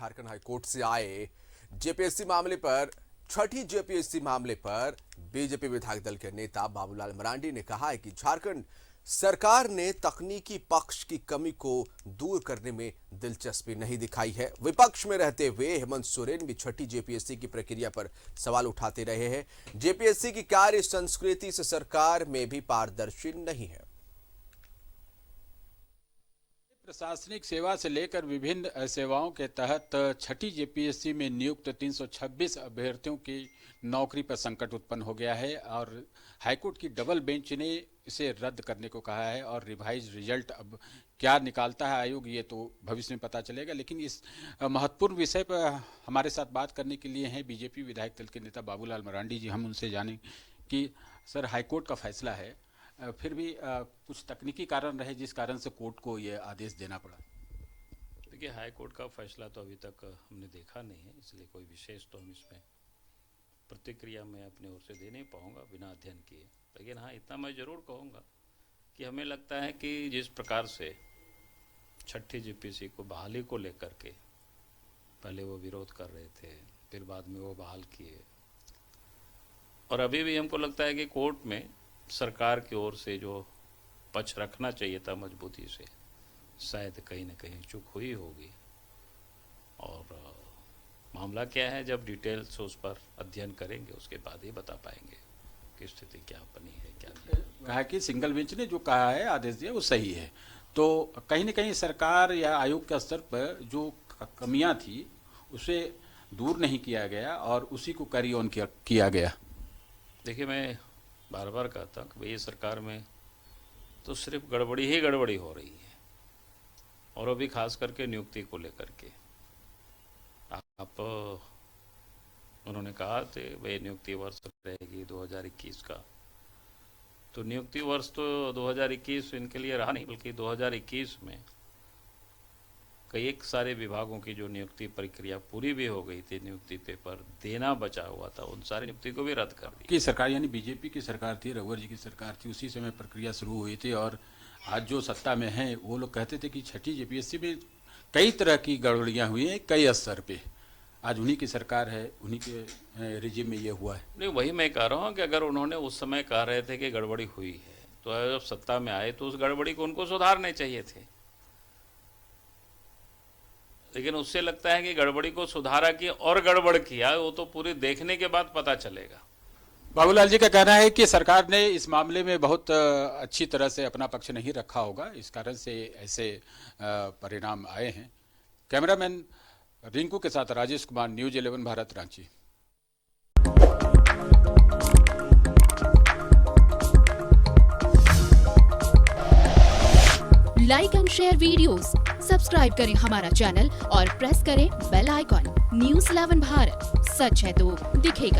Jharkhand high court से आए JPSC मामले पर छठी जेपीएससी मामले पर बीजेपी विधायक दल के नेता बाबूलाल मरांडी ने कहा है कि झारखंड सरकार ने तकनीकी पक्ष की कमी को दूर करने में दिलचस्पी नहीं दिखाई है। विपक्ष में रहते हुए हेमंत सोरेन भी छठी जेपीएससी की प्रक्रिया पर सवाल उठाते रहे हैं। जेपीएससी की कार्य संस्कृति से सरकार में भी पारदर्शी नहीं है। प्रशासनिक सेवा से लेकर विभिन्न सेवाओं के तहत छठी जेपीएससी में नियुक्त 326 अभ्यर्थियों की नौकरी पर संकट उत्पन्न हो गया है और हाईकोर्ट की डबल बेंच ने इसे रद्द करने को कहा है और रिवाइज रिजल्ट अब क्या निकालता है आयोग ये तो भविष्य में पता चलेगा। लेकिन इस महत्वपूर्ण विषय पर हमारे साथ बात करने के लिए हैं बीजेपी विधायक दल के नेता बाबूलाल मरांडी जी। हम उनसे जानें कि सर, हाईकोर्ट का फैसला है, फिर भी कुछ तकनीकी कारण रहे जिस कारण से कोर्ट को ये आदेश देना पड़ा। देखिए, हाई कोर्ट का फैसला तो अभी तक हमने देखा नहीं है, इसलिए कोई विशेष तो हम इसमें प्रतिक्रिया मैं अपनी ओर से दे नहीं पाऊँगा बिना अध्ययन किए। लेकिन हाँ, इतना मैं ज़रूर कहूँगा कि हमें लगता है कि जिस प्रकार से छठी जेपीएससी को बहाली को लेकर के पहले वो विरोध कर रहे थे, फिर बाद में वो बहाल किए, और अभी भी हमको लगता है कि कोर्ट में सरकार की ओर से जो पक्ष रखना चाहिए था मजबूती से, शायद कहीं ना कहीं चूक हुई होगी। और मामला क्या है, जब डिटेल्स उस पर अध्ययन करेंगे उसके बाद ही बता पाएंगे कि स्थिति क्या बनी है क्या नहीं। कहा कि सिंगल बेंच ने जो कहा है, आदेश दिया, वो सही है, तो कहीं ना कहीं सरकार या आयोग के स्तर पर जो कमियां थी उसे दूर नहीं किया गया और उसी को कैरी ऑन किया गया। देखिए, मैं बार बार कहता हूँ कि भाई सरकार में तो सिर्फ गड़बड़ी ही गड़बड़ी हो रही है, और अभी खास करके नियुक्ति को लेकर के आप उन्होंने कहा थे भाई नियुक्ति वर्ष रहेगी 2021 का, तो नियुक्ति वर्ष तो 2021 इनके लिए रहा नहीं, बल्कि 2021 में कई सारे विभागों की जो नियुक्ति प्रक्रिया पूरी भी हो गई थी, नियुक्ति पेपर देना बचा हुआ था, उन सारी नियुक्ति को भी रद्द कर दी। की सरकार यानी बीजेपी की सरकार थी, रघुवर जी की सरकार थी, उसी समय प्रक्रिया शुरू हुई थी। और आज जो सत्ता में हैं वो लोग कहते थे कि छठी जेपीएससी में कई तरह की गड़बड़ियां हुई हैं कई स्तर पे। आज उन्हीं की सरकार है, उन्हीं के रिजिम में ये हुआ है। नहीं, वही मैं कह रहा हूँ कि अगर उन्होंने उस समय कह रहे थे कि गड़बड़ी हुई है, तो जब सत्ता में आए तो उस गड़बड़ी को उनको सुधारने चाहिए थे। लेकिन उससे लगता है कि गड़बड़ी को सुधारा कि और गड़बड़ किया, वो तो पूरी देखने के बाद पता चलेगा। बाबूलाल जी का कहना है कि सरकार ने इस मामले में बहुत अच्छी तरह से अपना पक्ष नहीं रखा होगा, इस कारण से ऐसे परिणाम आए हैं। कैमरामैन रिंकू के साथ Rajesh Kumar, news 11 Bharat, Ranchi. Like and share videos, subscribe करें हमारा चैनल और प्रेस करें बेल आइकॉन। न्यूज़ 11 भारत, सच है तो दिखेगा।